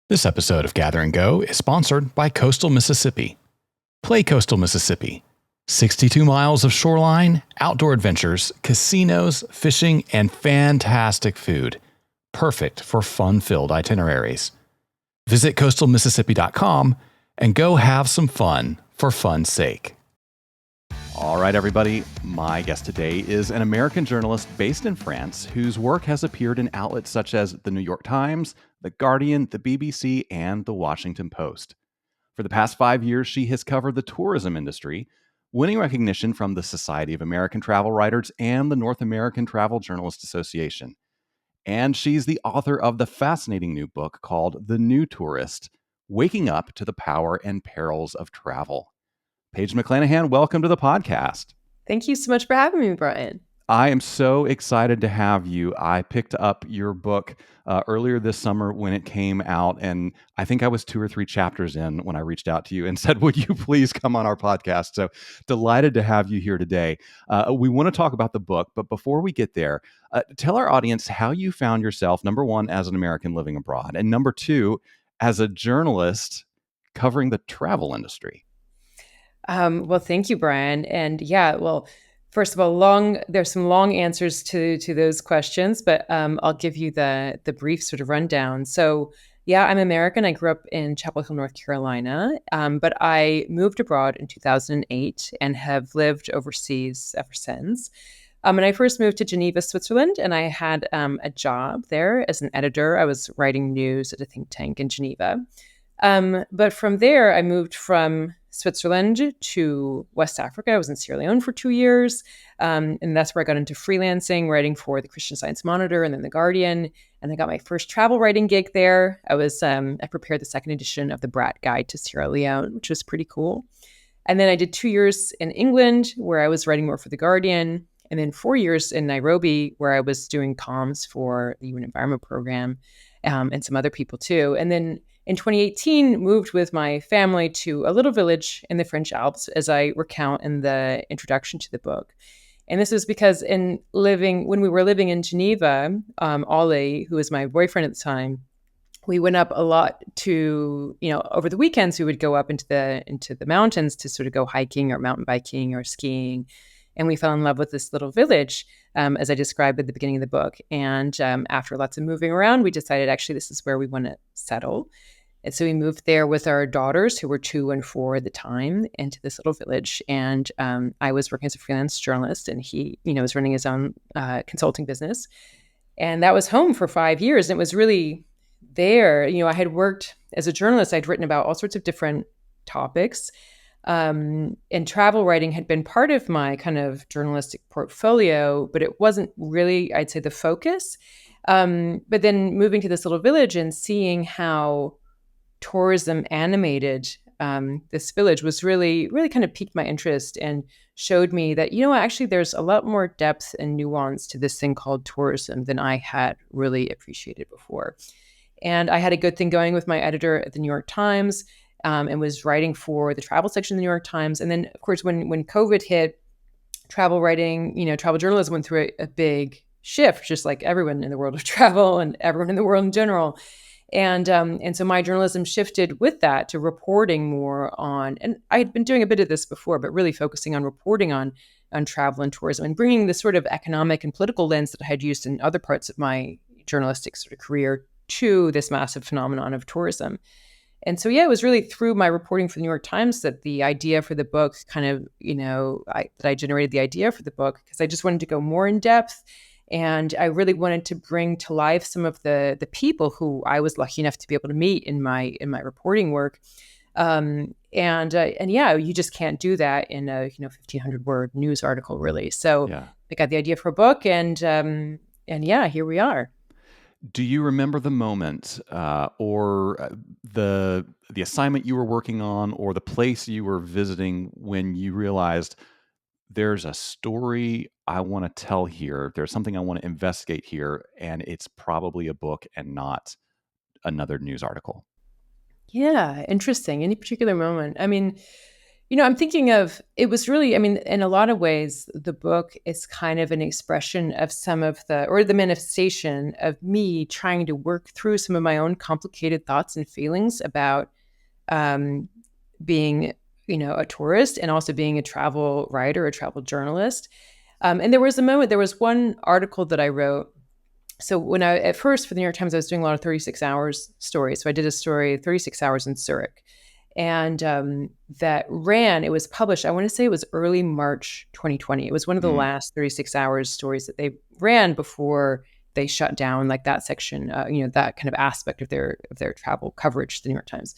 This episode of Gather and Go is sponsored by Coastal Mississippi. Play Coastal Mississippi. 62 miles of shoreline, outdoor adventures, casinos, fishing, and fantastic food. Perfect for fun-filled itineraries. Visit coastalmississippi.com and go have some fun for fun's sake. All right, everybody. My guest today is an American journalist based in France whose work has appeared in outlets such as The New York Times, The Guardian, the BBC, and The Washington Post. For the past 5 years, she has covered the tourism industry, winning recognition from the Society of American Travel Writers and the North American Travel Journalists Association. And she's the author of the fascinating new book called The New Tourist: Waking Up to the Power and Perils of Travel. Paige McClanahan, welcome to the podcast. Thank you so much for having me, Brian. I am so excited to have you. I picked up your book earlier this summer when it came out, and I think I was 2 or 3 chapters in when I reached out to you and said, would you please come on our podcast? So delighted to have you here today. We want to talk about the book, but before we get there, tell our audience how you found yourself, number one, as an American living abroad, and number two, as a journalist covering the travel industry. Well, thank you, Brian. And yeah, well, first of all, there's some long answers to those questions, but I'll give you the brief sort of rundown. So yeah, I'm American. I grew up in Chapel Hill, North Carolina, but I moved abroad in 2008 and have lived overseas ever since. And I first moved to Geneva, Switzerland, and I had a job there as an editor. I was writing news at a think tank in Geneva. But from there, I moved from Switzerland to West Africa. I was in Sierra Leone for 2 years. And that's where I got into freelancing, writing for the Christian Science Monitor and then the Guardian. And I got my first travel writing gig there. I prepared the second edition of the Brat Guide to Sierra Leone, which was pretty cool. And then I did 2 years in England, where I was writing more for the Guardian. And then 4 years in Nairobi, where I was doing comms for the UN Environment Program, and some other people too. And then in 2018, moved with my family to a little village in the French Alps, as I recount in the introduction to the book. And this was because when we were living in Geneva, Ollie, who was my boyfriend at the time, we went up a lot to, over the weekends, we would go up into the mountains to sort of go hiking or mountain biking or skiing. And we fell in love with this little village, as I described at the beginning of the book. And after lots of moving around, we decided actually this is where we want to settle. And so we moved there with our daughters, who were 2 and 4 at the time, into this little village. And I was working as a freelance journalist, and he, was running his own consulting business. And that was home for 5 years. And it was really there. I had worked as a journalist. I'd written about all sorts of different topics. And travel writing had been part of my kind of journalistic portfolio, but it wasn't really, I'd say, the focus. But then moving to this little village and seeing how tourism animated this village was really, really kind of piqued my interest and showed me that, actually there's a lot more depth and nuance to this thing called tourism than I had really appreciated before. And I had a good thing going with my editor at the New York Times, and was writing for the travel section of the New York Times. And then, of course, when COVID hit, travel writing, travel journalism went through a big shift, just like everyone in the world of travel and everyone in the world in general. And so my journalism shifted with that to reporting more on, and I had been doing a bit of this before, but really focusing on reporting on travel and tourism and bringing the sort of economic and political lens that I had used in other parts of my journalistic sort of career to this massive phenomenon of tourism. And so, yeah, it was really through my reporting for the New York Times that the idea for the book kind of, I generated the idea for the book, because I just wanted to go more in depth. And I really wanted to bring to life some of the people who I was lucky enough to be able to meet in my reporting work. And yeah, you just can't do that in a 1,500 word news article, really. So yeah. I got the idea for a book, and yeah, here we are. Do you remember the moment or the assignment you were working on or the place you were visiting when you realized there's a story I want to tell here, there's something I want to investigate here, and it's probably a book and not another news article? Yeah, interesting. Any particular moment? I mean, I'm thinking of, it was really, I mean, in a lot of ways, the book is kind of an expression of some of or the manifestation of me trying to work through some of my own complicated thoughts and feelings about um, being, a tourist and also being a travel writer, a travel journalist. And there was one article that I wrote. So at first for the New York Times, I was doing a lot of 36 hours stories. So I did a story, 36 hours in Zurich. And it was published, I want to say it was early March 2020. It was one of the last 36 hours stories that they ran before they shut down like that section, that kind of aspect of their travel coverage, the New York Times.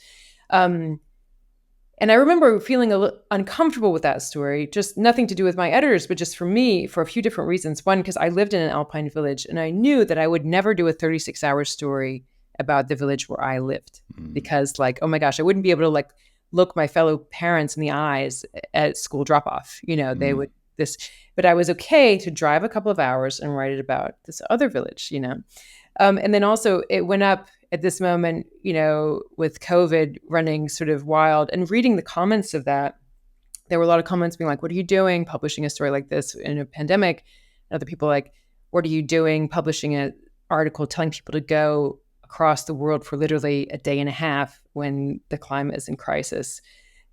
And I remember feeling a little uncomfortable with that story, just nothing to do with my editors, but just for me, for a few different reasons. One, because I lived in an alpine village and I knew that I would never do a 36-hour story about the village where I lived because like, oh my gosh, I wouldn't be able to like look my fellow parents in the eyes at school drop off. They would but I was okay to drive a couple of hours and write it about this other village, and then also it went up at this moment, with COVID running sort of wild and reading the comments of that. There were a lot of comments being like, what are you doing publishing a story like this in a pandemic? And other people like, what are you doing publishing an article telling people to go across the world for literally a day and a half when the climate is in crisis?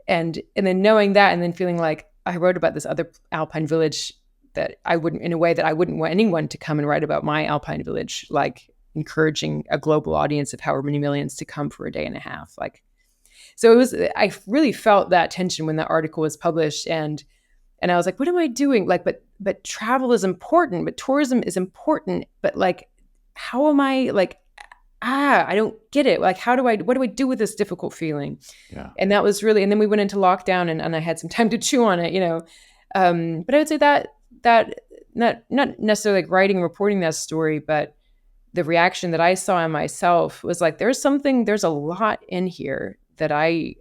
And then knowing that and then feeling like I wrote about this other alpine village that I wouldn't, in a way that I wouldn't want anyone to come and write about my alpine village, like encouraging a global audience of however many millions to come for a day and a half. So I really felt that tension when that article was published. And I was like, what am I doing? Like, but travel is important, but tourism is important. But like, how am I like, I don't get it. Like, what do I do with this difficult feeling? Yeah. And that was really, and then we went into lockdown and I had some time to chew on it, but I would say that not necessarily like writing and reporting that story, but the reaction that I saw in myself was like, there's a lot in here that I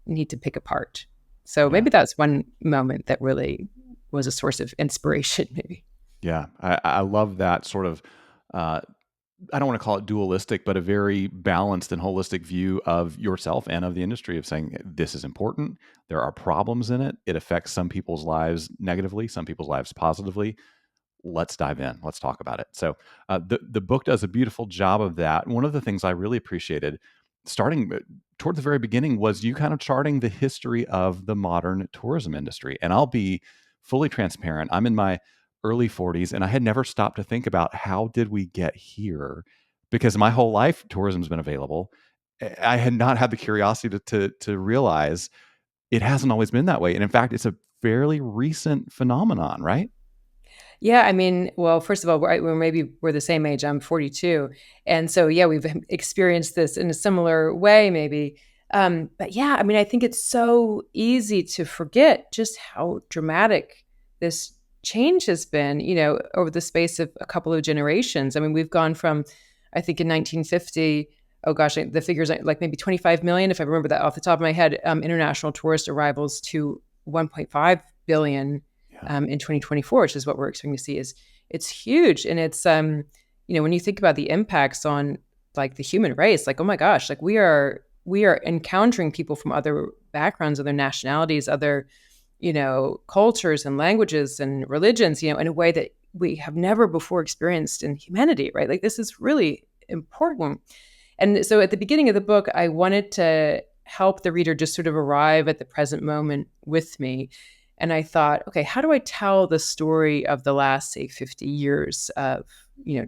need to pick apart. So maybe that's one moment that really was a source of inspiration, maybe. Yeah. I love that sort of, I don't want to call it dualistic, but a very balanced and holistic view of yourself and of the industry of saying this is important. There are problems in it. It affects some people's lives negatively, some people's lives positively. Let's dive in. Let's talk about it. So the book does a beautiful job of that. One of the things I really appreciated starting toward the very beginning was you kind of charting the history of the modern tourism industry. And I'll be fully transparent. I'm in my early 40s and I had never stopped to think about how did we get here? Because my whole life tourism's been available. I had not had the curiosity to realize it hasn't always been that way. And in fact, it's a fairly recent phenomenon, right? Yeah, I mean, well, first of all, we're the same age. I'm 42, and so yeah, we've experienced this in a similar way, maybe. But yeah, I mean, I think it's so easy to forget just how dramatic this change has been, over the space of a couple of generations. I mean, we've gone from, I think, in 1950. Oh gosh, the figures are like maybe 25 million, if I remember that off the top of my head, international tourist arrivals to 1.5 billion in 2024, which is what we're expecting to see. It's huge. And it's, when you think about the impacts on like the human race, like, oh my gosh, like we are encountering people from other backgrounds, other nationalities, other, cultures and languages and religions, in a way that we have never before experienced in humanity, right? Like this is really important. And so at the beginning of the book, I wanted to help the reader just sort of arrive at the present moment with me. And I thought, okay, how do I tell the story of the last, say, 50 years of,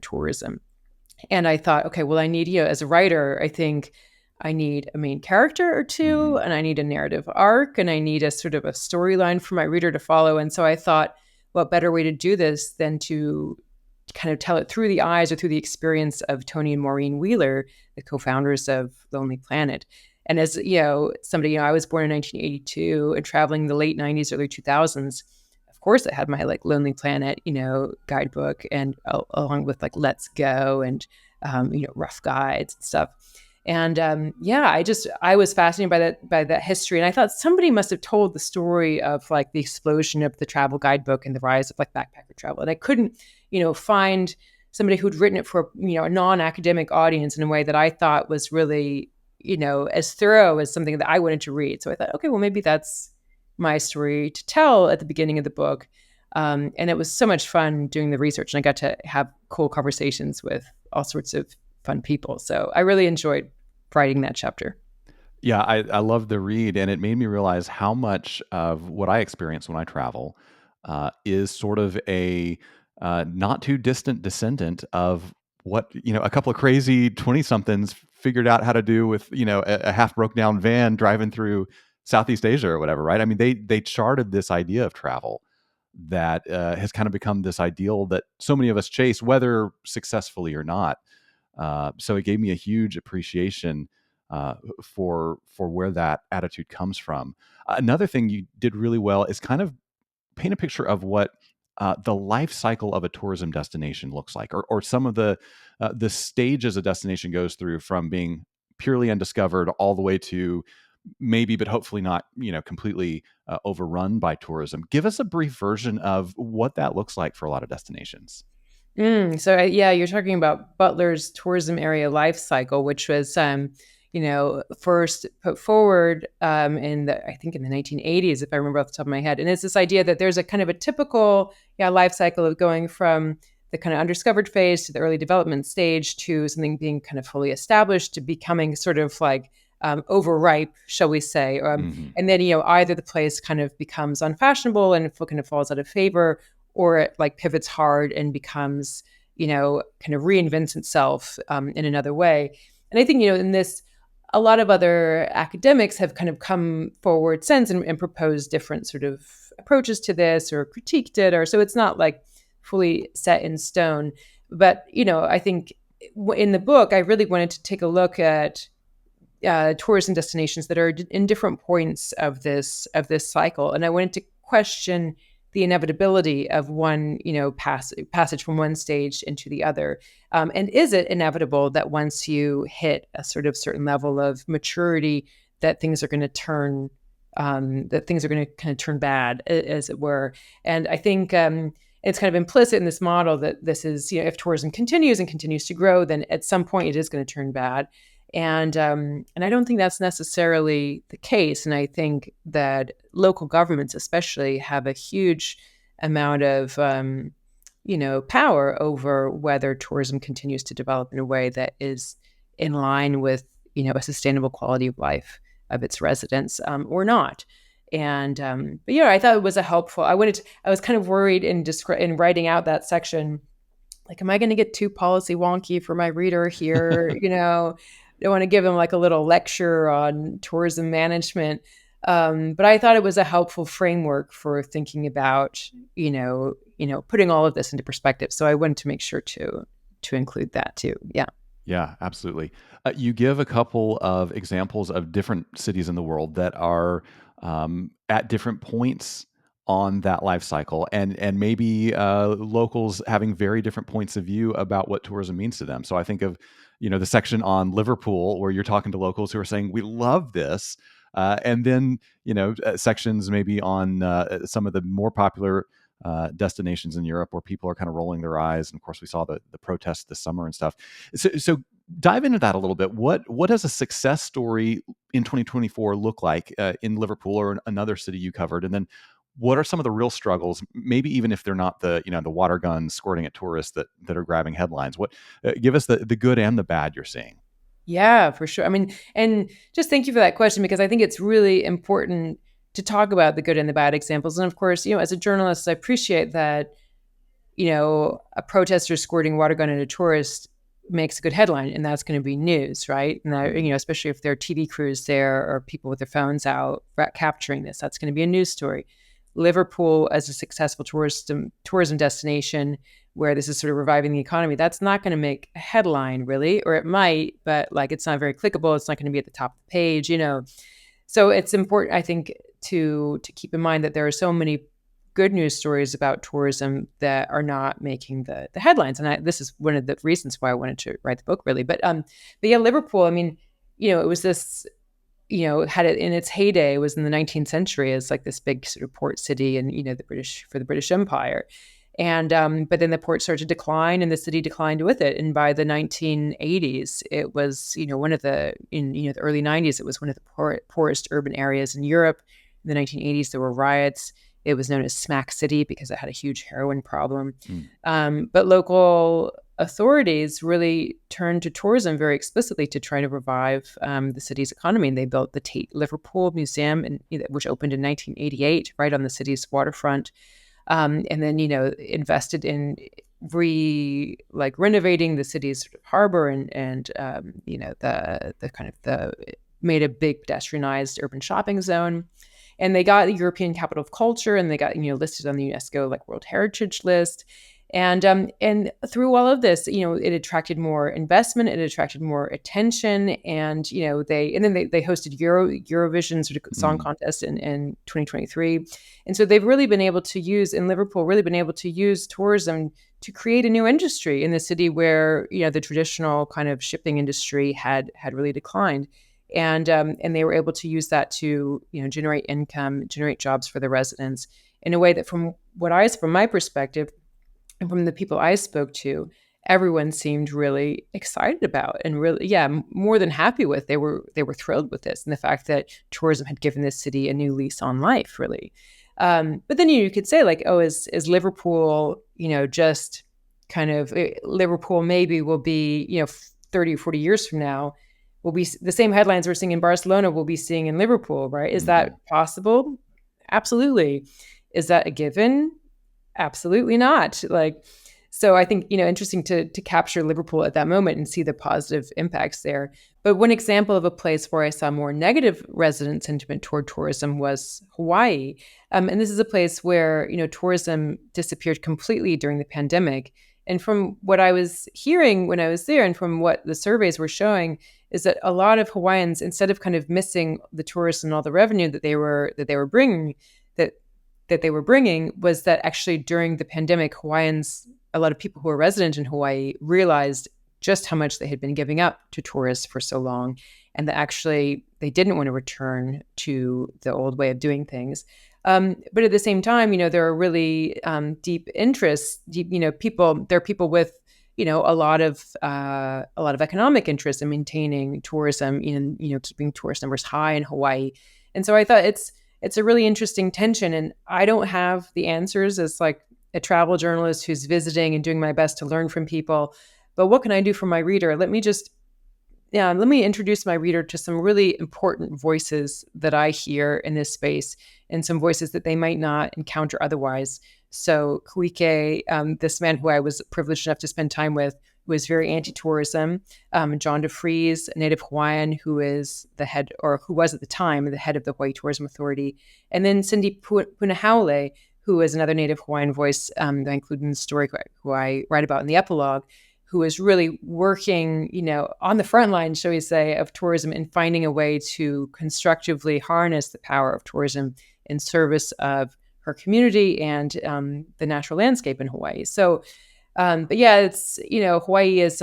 tourism? And I thought, okay, well, I need, as a writer, I think I need a main character or two, and I need a narrative arc, and I need a sort of a storyline for my reader to follow. And so I thought, what better way to do this than to kind of tell it through the eyes or through the experience of Tony and Maureen Wheeler, the co-founders of Lonely Planet. And as somebody, I was born in 1982 and traveling the late 90s, early 2000s. Of course, I had my like Lonely Planet, guidebook, and along with like Let's Go and rough guides and stuff. And I was fascinated by that history, and I thought somebody must have told the story of like the explosion of the travel guidebook and the rise of like backpacker travel. And I couldn't, find somebody who'd written it for a non-academic audience in a way that I thought was really as thorough as something that I wanted to read. So I thought, okay, well, maybe that's my story to tell at the beginning of the book. And it was so much fun doing the research, and I got to have cool conversations with all sorts of fun people. So I really enjoyed writing that chapter. Yeah, I love the read, and it made me realize how much of what I experience when I travel is sort of a not too distant descendant of what a couple of crazy 20 somethings figured out how to do with a half broke down van driving through Southeast Asia or whatever, right? I mean, they charted this idea of travel that has kind of become this ideal that so many of us chase, whether successfully or not. So it gave me a huge appreciation for where that attitude comes from. Another thing you did really well is kind of paint a picture of what the life cycle of a tourism destination looks like, or some of the stages a destination goes through from being purely undiscovered all the way to maybe, but hopefully not, completely overrun by tourism. Give us a brief version of what that looks like for a lot of destinations. Yeah, you're talking about Butler's tourism area life cycle, which was, first put forward I think in the 1980s, if I remember off the top of my head. And it's this idea that there's a kind of a typical, life cycle of going from the kind of undiscovered phase to the early development stage to something being kind of fully established to becoming sort of like overripe, shall we say. Hmm. And then, either the place kind of becomes unfashionable and kind of falls out of favor, or it like pivots hard and becomes, kind of reinvents itself in another way. And I think, in this, a lot of other academics have kind of come forward since and proposed different sort of approaches to this or critiqued it, or so it's not like fully set in stone. But, I think in the book, I really wanted to take a look at tourism destinations that are in different points of this cycle, and I wanted to question the inevitability of one, passage from one stage into the other. And is it inevitable that once you hit a sort of certain level of maturity, that things are going to turn, that things are going to kind of turn bad, as it were? And I think it's kind of implicit in this model that this is, if tourism continues and continues to grow, then at some point it is going to turn bad. And I don't think that's necessarily the case. And I think that local governments, especially, have a huge amount of, power over whether tourism continues to develop in a way that is in line with, a sustainable quality of life of its residents, or not. And but I thought it was I was kind of worried in writing out that section, like, am I going to get too policy wonky for my reader here? I want to give them like a little lecture on tourism management. But I thought it was a helpful framework for thinking about, putting all of this into perspective. So I wanted to make sure to include that too. Yeah. Yeah, absolutely. You give a couple of examples of different cities in the world that are at different points on that life cycle, and maybe locals having very different points of view about what tourism means to them. So I think of the section on Liverpool where you're talking to locals who are saying we love this, and then sections maybe on some of the more popular destinations in Europe where people are kind of rolling their eyes. And of course, we saw the protests this summer and stuff. So dive into that a little bit. What does a success story in 2024 look like in Liverpool or another city you covered? And then what are some of the real struggles, maybe even if they're not the water guns squirting at tourists that are grabbing headlines? What give us the good and the bad you're seeing? Yeah, for sure. I mean, and just thank you for that question, because I think it's really important to talk about the good and the bad examples. And of course, as a journalist, I appreciate that, a protester squirting water gun at a tourist makes a good headline, and that's going to be news, right? And that, especially if there are TV crews there or people with their phones out capturing this, that's going to be a news story. Liverpool as a successful tourism destination where this is sort of reviving the economy, that's not going to make a headline, really, or it might, but like it's not very clickable. It's not going to be at the top of the page, So it's important, I think, to keep in mind that there are so many good news stories about tourism that are not making the headlines. And this is one of the reasons why I wanted to write the book, really. But yeah, Liverpool, I mean, it was this, had it in its heyday, it was in the 19th century as like this big sort of port city and, for the British Empire. And but then the port started to decline and the city declined with it. And by the 1980s, it was, in the early 90s, it was one of the poorest urban areas in Europe. In the 1980s, there were riots. It was known as Smack City because it had a huge heroin problem. But local authorities really turned to tourism very explicitly to try to revive the city's economy. And they built the Tate Liverpool Museum, which opened in 1988, right on the city's waterfront. And then, invested in renovating the city's sort of harbor and the kind of the made a big pedestrianized urban shopping zone. And they got the European Capital of Culture, and they got listed on the UNESCO World Heritage List. And through all of this, it attracted more investment, it attracted more attention, and they hosted Eurovision sort of song contest in 2023, and so they've really been able to use in Liverpool, really been able to use tourism to create a new industry in the city where the traditional kind of shipping industry had really declined. And they were able to use that to generate income, generate jobs for the residents in a way that, from my perspective, and from the people I spoke to, everyone seemed really excited about and really, more than happy with. They were thrilled with this and the fact that tourism had given this city a new lease on life, really. But then you could say is Liverpool, just kind of Liverpool maybe will be 30 or 40 years from now, will be the same headlines we're seeing in Barcelona we'll be seeing in Liverpool, right? Is that possible? Absolutely. Is that a given? Absolutely not. So I think, interesting to capture Liverpool at that moment and see the positive impacts there. But one example of a place where I saw more negative resident sentiment toward tourism was Hawaii. And this is a place where, tourism disappeared completely during the pandemic. And from what I was hearing when I was there and from what the surveys were showing is that a lot of Hawaiians, instead of kind of missing the tourists and all the revenue that they were bringing, that they were bringing, was that actually during the pandemic, Hawaiians, a lot of people who were resident in Hawaii, realized just how much they had been giving up to tourists for so long, and that actually they didn't want to return to the old way of doing things. But at the same time, there are really deep interests. People. There are people with a lot of economic interest in maintaining tourism, keeping tourist numbers high in Hawaii. And so I thought it's a really interesting tension, and I don't have the answers as a travel journalist who's visiting and doing my best to learn from people. But what can I do for my reader? Let me introduce my reader to some really important voices that I hear in this space and some voices that they might not encounter otherwise. So Kuike, this man who I was privileged enough to spend time with, who is very anti-tourism, John DeFries, a native Hawaiian who is the head, or who was at the time the head of the Hawaii Tourism Authority, and then Cindy Punahaole, who is another native Hawaiian voice that I include in the story, who I write about in the epilogue, who is really working, on the front line, shall we say, of tourism and finding a way to constructively harness the power of tourism in service of her community and the natural landscape in Hawaii. So, but yeah, it's Hawaii is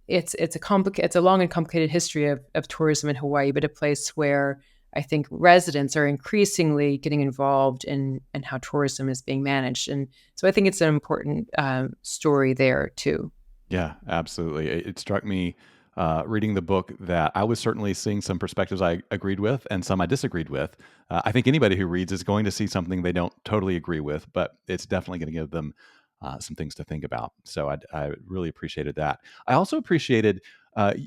it's a long and complicated history of tourism in Hawaii, but a place where I think residents are increasingly getting involved in how tourism is being managed. And so I think it's an important story there too. Yeah, absolutely. It struck me reading the book that I was certainly seeing some perspectives I agreed with and some I disagreed with. I think anybody who reads is going to see something they don't totally agree with, but it's definitely going to give them some things to think about. So I really appreciated that. I also appreciated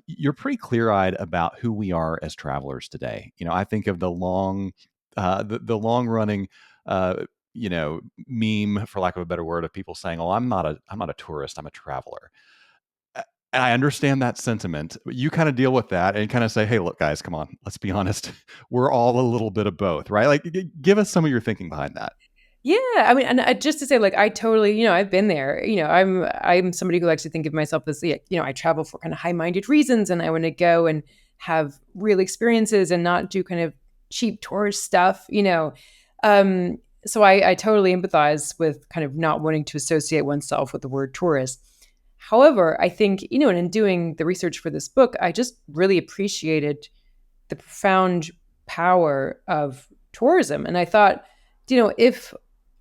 you're pretty clear-eyed about who we are as travelers today. I think of the long-running, meme, for lack of a better word, of people saying, "Oh, I'm not a tourist. I'm a traveler." And I understand that sentiment. You kind of deal with that and kind of say, "Hey, look, guys, come on. Let's be honest. We're all a little bit of both, right?" Give us some of your thinking behind that. Yeah, I mean, and just to say, I totally, I've been there. I'm somebody who likes to think of myself as, I travel for kind of high-minded reasons, and I want to go and have real experiences and not do kind of cheap tourist stuff. So I totally empathize with kind of not wanting to associate oneself with the word tourist. However, I think, and in doing the research for this book, I just really appreciated the profound power of tourism, and I thought, if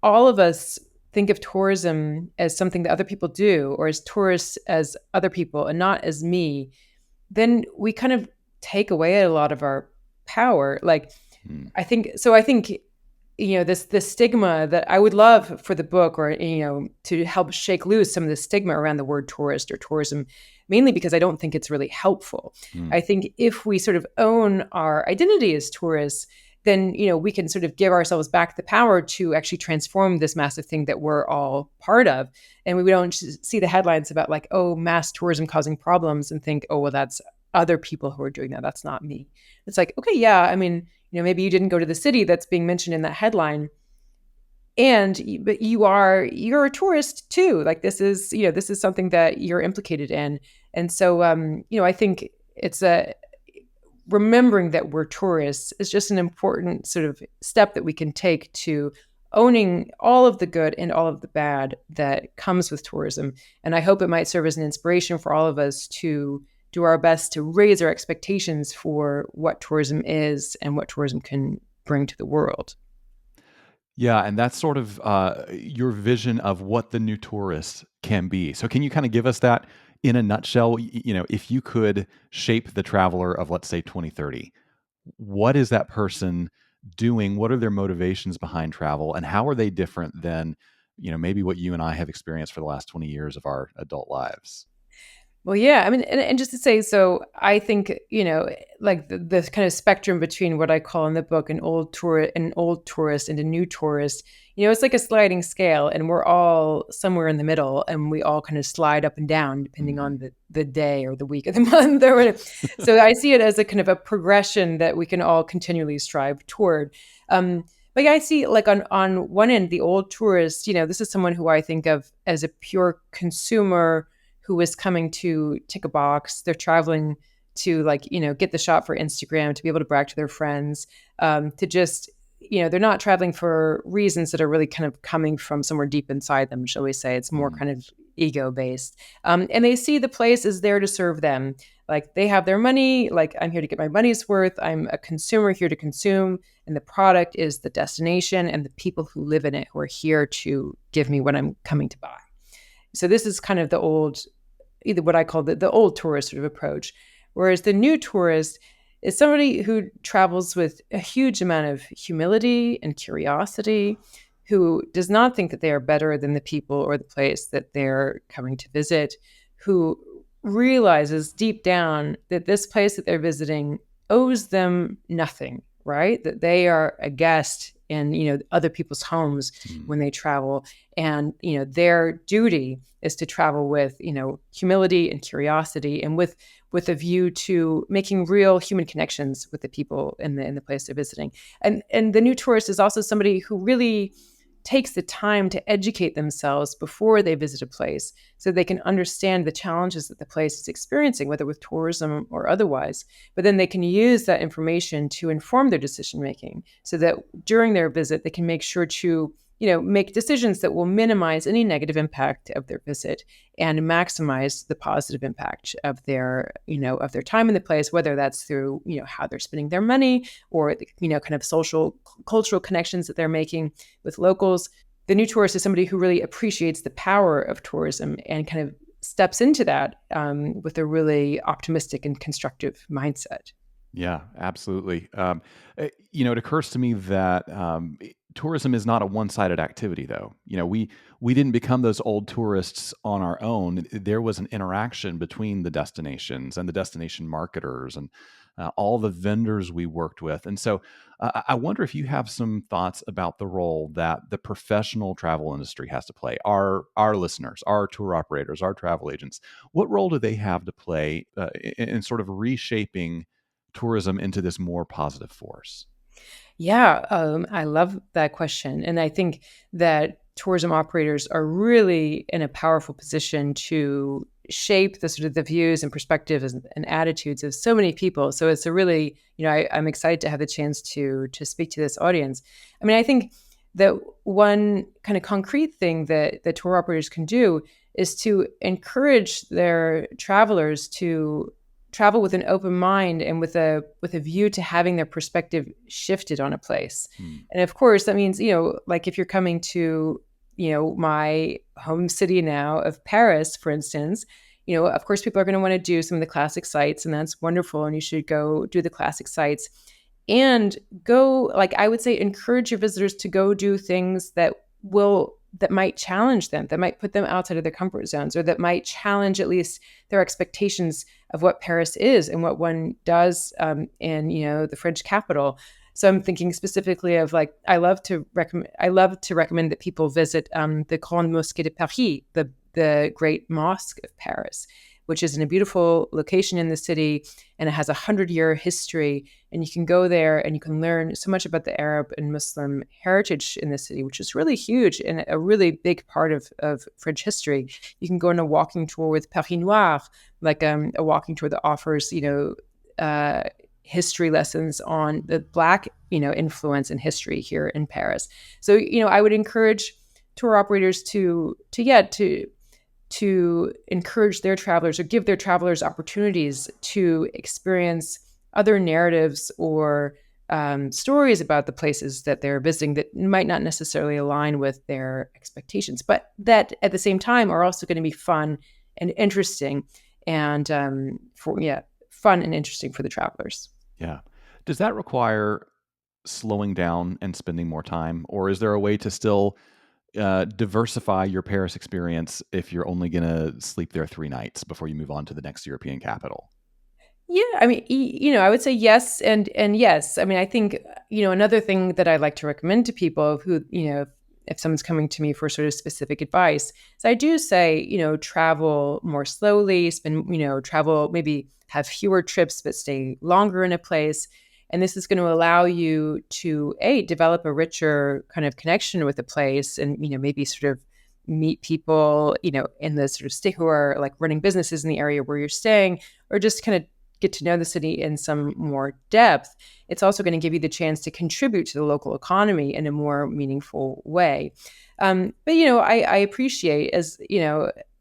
all of us think of tourism as something that other people do, or as tourists as other people and not as me, then we kind of take away a lot of our power. Hmm. This stigma that I would love for the book, or to help shake loose some of the stigma around the word tourist or tourism, mainly because I don't think it's really helpful. Hmm. I think if we sort of own our identity as tourists, then we can sort of give ourselves back the power to actually transform this massive thing that we're all part of. And we don't see the headlines about like, oh, mass tourism causing problems, and think, oh, well, that's other people who are doing that. That's not me. It's like, okay, yeah, I mean, maybe you didn't go to the city that's being mentioned in that headline, but you're a tourist too. Like this is something that you're implicated in. And so I think it's a remembering that we're tourists is just an important sort of step that we can take to owning all of the good and all of the bad that comes with tourism. And I hope it might serve as an inspiration for all of us to do our best to raise our expectations for what tourism is and what tourism can bring to the world. Yeah, and that's sort of your vision of what the new tourist can be. So, can you kind of give us that in a nutshell? If you could shape the traveler of, let's say, 2030, what is that person doing? What are their motivations behind travel, and how are they different than, maybe what you and I have experienced for the last 20 years of our adult lives? Well, yeah, I mean, and just to say, so I think, like the kind of spectrum between what I call in the book an old tourist and a new tourist, it's like a sliding scale, and we're all somewhere in the middle, and we all kind of slide up and down depending Hmm. on the day or the week of the month or whatever. So I see it as a kind of a progression that we can all continually strive toward. But yeah, I see like on one end, the old tourist, this is someone who I think of as a pure consumer who is coming to tick a box. They're traveling to like, get the shot for Instagram, to be able to brag to their friends, to just, they're not traveling for reasons that are really kind of coming from somewhere deep inside them, shall we say. It's more Hmm. kind of ego based. And they see the place is there to serve them. Like they have their money, like I'm here to get my money's worth. I'm a consumer here to consume. And the product is the destination and the people who live in it who are here to give me what I'm coming to buy. So this is kind of the old, either what I call the old tourist sort of approach. Whereas the new tourist is somebody who travels with a huge amount of humility and curiosity, who does not think that they are better than the people or the place that they're coming to visit, who realizes deep down that this place that they're visiting owes them nothing, right? That they are a guest in, other people's homes Hmm. when they travel, and their duty is to travel with humility and curiosity, and with a view to making real human connections with the people in the place they're visiting. And the new tourist is also somebody who really takes the time to educate themselves before they visit a place, so they can understand the challenges that the place is experiencing, whether with tourism or otherwise. But then they can use that information to inform their decision making, so that during their visit they can make sure to make decisions that will minimize any negative impact of their visit and maximize the positive impact of their time in the place, whether that's through how they're spending their money, or kind of social cultural connections that they're making with locals. The new tourist is somebody who really appreciates the power of tourism and kind of steps into that with a really optimistic and constructive mindset. Yeah, absolutely. It occurs to me that tourism is not a one-sided activity, though. We didn't become those old tourists on our own. There was an interaction between the destinations and the destination marketers and all the vendors we worked with. And so, I wonder if you have some thoughts about the role that the professional travel industry has to play. Our listeners, our tour operators, our travel agents. What role do they have to play in sort of reshaping tourism into this more positive force? Yeah, I love that question. And I think that tourism operators are really in a powerful position to shape the sort of the views and perspectives and attitudes of so many people. So it's a really, I'm excited to have the chance to speak to this audience. I mean, I think that one kind of concrete thing that tour operators can do is to encourage their travelers to travel with an open mind and with a view to having their perspective shifted on a place. Hmm. And of course, that means, like if you're coming to, my home city now of Paris, for instance, of course, people are going to want to do some of the classic sites, and that's wonderful. And you should go do the classic sites. and go, like, I would say, encourage your visitors to go do things that might challenge them, that might put them outside of their comfort zones, or that might challenge at least their expectations of what Paris is and what one does in, the French capital. So I'm thinking specifically of, like, I love to recommend that people visit the Grande Mosquée de Paris, the Great Mosque of Paris, which is in a beautiful location in the city, and it has 100-year history. And you can go there and you can learn so much about the Arab and Muslim heritage in the city, which is really huge and a really big part of French history. You can go on a walking tour with Paris Noir, like a walking tour that offers, history lessons on the Black, influence in history here in Paris. So, I would encourage tour operators to encourage their travelers, or give their travelers opportunities to experience other narratives or stories about the places that they're visiting that might not necessarily align with their expectations, but that at the same time are also going to be fun and interesting, and fun and interesting for the travelers. Yeah. Does that require slowing down and spending more time, or is there a way to still diversify your Paris experience if you're only going to sleep there 3 nights before you move on to the next European capital? Yeah, I mean, I would say yes and yes. I mean, I think, another thing that I like to recommend to people who, if someone's coming to me for sort of specific advice, is I do say, travel more slowly, travel, maybe have fewer trips, but stay longer in a place. And this is going to allow you to, develop a richer kind of connection with the place, and, maybe sort of meet people, in the sort of stay, who are like running businesses in the area where you're staying, or just kind of get to know the city in some more depth. It's also going to give you the chance to contribute to the local economy in a more meaningful way. But, I appreciate, as,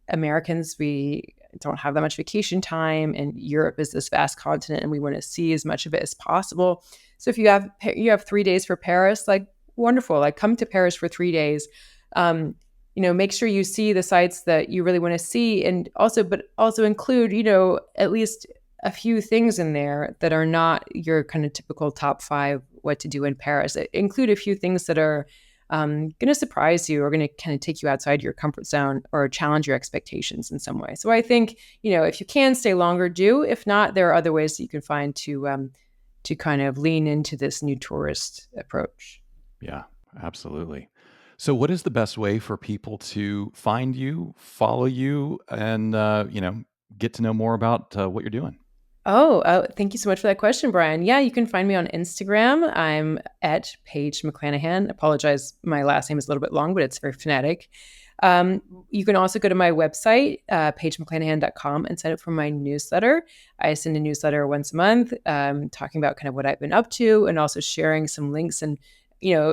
Americans, we don't have that much vacation time, and Europe is this vast continent, and we want to see as much of it as possible. So if you have 3 days for Paris, like, wonderful, like, come to Paris for 3 days. Make sure you see the sites that you really want to see, and also include, at least a few things in there that are not your kind of typical top 5 what to do in Paris. Include a few things that are going to surprise you, or going to kind of take you outside your comfort zone, or challenge your expectations in some way. So I think, if you can stay longer, do. If not, there are other ways that you can find to kind of lean into this new tourist approach. Yeah, absolutely. So what is the best way for people to find you, follow you, and, get to know more about what you're doing? Thank you so much for that question, Brian. Yeah, you can find me on Instagram. I'm at Paige McClanahan. Apologize, my last name is a little bit long, but it's very phonetic. You can also go to my website, pagemcclanahan.com, and sign up for my newsletter. I send a newsletter once a month, talking about kind of what I've been up to, and also sharing some links and,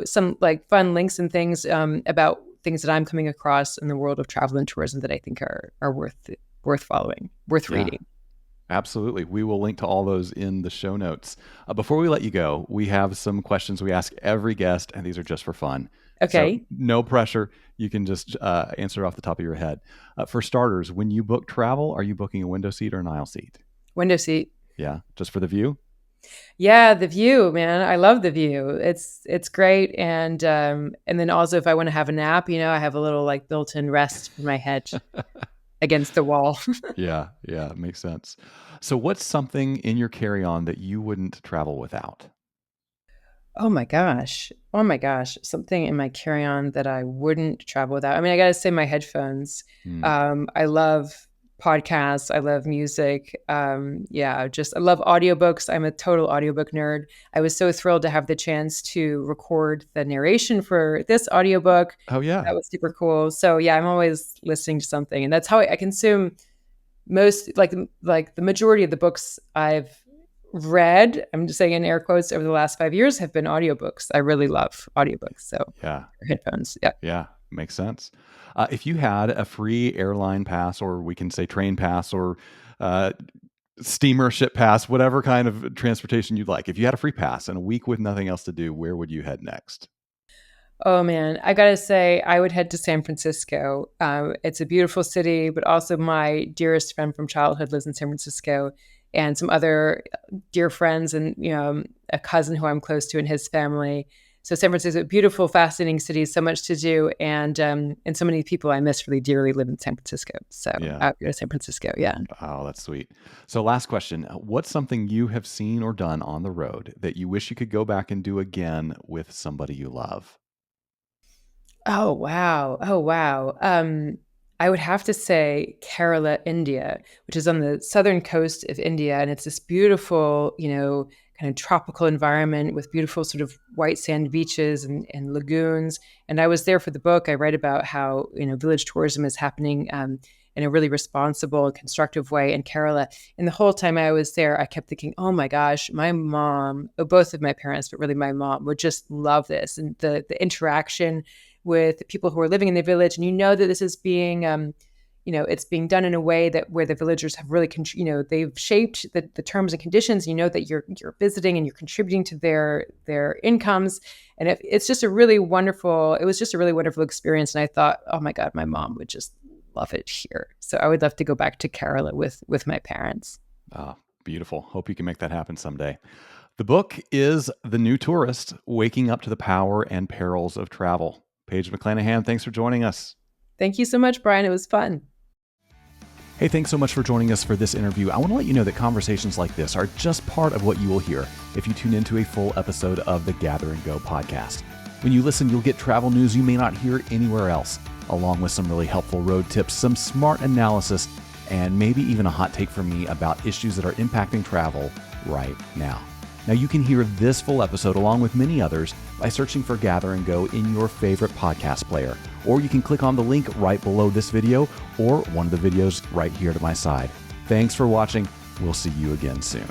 some like fun links and things about things that I'm coming across in the world of travel and tourism that I think are worth following, worth Yeah. reading. Absolutely. We will link to all those in the show notes. Before we let you go, we have some questions we ask every guest, and these are just for fun. So Okay. no pressure. You can just answer off the top of your head. For starters, when you book travel, are you booking a window seat or an aisle seat? Window seat. Yeah, just for the view? Yeah, the view, man. I love the view. It's great. And then also, if I want to have a nap, I have a little, like, built-in rest for my head against the wall. Yeah, yeah, makes sense. So what's something in your carry-on that you wouldn't travel without? Oh my gosh. Oh my gosh. Something in my carry-on that I wouldn't travel without. I mean, I gotta say, my headphones. Hmm. I love podcasts. I love music. I love audiobooks. I'm a total audiobook nerd. I was so thrilled to have the chance to record the narration for this audiobook. Oh yeah. That was super cool. So yeah, I'm always listening to something, and that's how I consume most, like the majority of the books I've read, I'm just saying in air quotes, over the last 5 years have been audiobooks. I really love audiobooks. So Yeah. headphones. Yeah. Yeah, makes sense. If you had a free airline pass, or we can say train pass, or uh, steamer ship pass, whatever kind of transportation you'd like, if you had a free pass and a week with nothing else to do, where would you head next? Oh man, I gotta say, I would head to San Francisco. It's a beautiful city, but also my dearest friend from childhood lives in San Francisco, and some other dear friends. And a cousin who I'm close to and his family. So San Francisco, beautiful, fascinating city, so much to do, and so many people I miss really dearly live in San Francisco. So out here to San Francisco, yeah. Oh, that's sweet. So last question, what's something you have seen or done on the road that you wish you could go back and do again with somebody you love? Oh, wow. Oh, wow. I would have to say Kerala, India, which is on the southern coast of India. And it's this beautiful, kind of tropical environment with beautiful sort of white sand beaches and lagoons. And I was there for the book. I write about how, village tourism is happening in a really responsible and constructive way in Kerala. And the whole time I was there, I kept thinking, oh my gosh, my mom, both of my parents, but really my mom would just love this. And the interaction with people who are living in the village, and that this is being, it's being done in a way that where the villagers have really, they've shaped the terms and conditions. That you're visiting and you're contributing to their incomes, and it's just a really wonderful. It was just a really wonderful experience, and I thought, oh my God, my mom would just love it here. So I would love to go back to Kerala with my parents. Oh, beautiful. Hope you can make that happen someday. The book is The New Tourist: Waking Up to the Power and Perils of Travel. Paige McClanahan, thanks for joining us. Thank you so much, Brian. It was fun. Hey, thanks so much for joining us for this interview. I want to let you know that conversations like this are just part of what you will hear if you tune into a full episode of the Gather and Go podcast. When you listen, you'll get travel news you may not hear anywhere else, along with some really helpful road tips, some smart analysis, and maybe even a hot take from me about issues that are impacting travel right now. Now, you can hear this full episode along with many others by searching for Gather and Go in your favorite podcast player, or you can click on the link right below this video or one of the videos right here to my side. Thanks for watching. We'll see you again soon.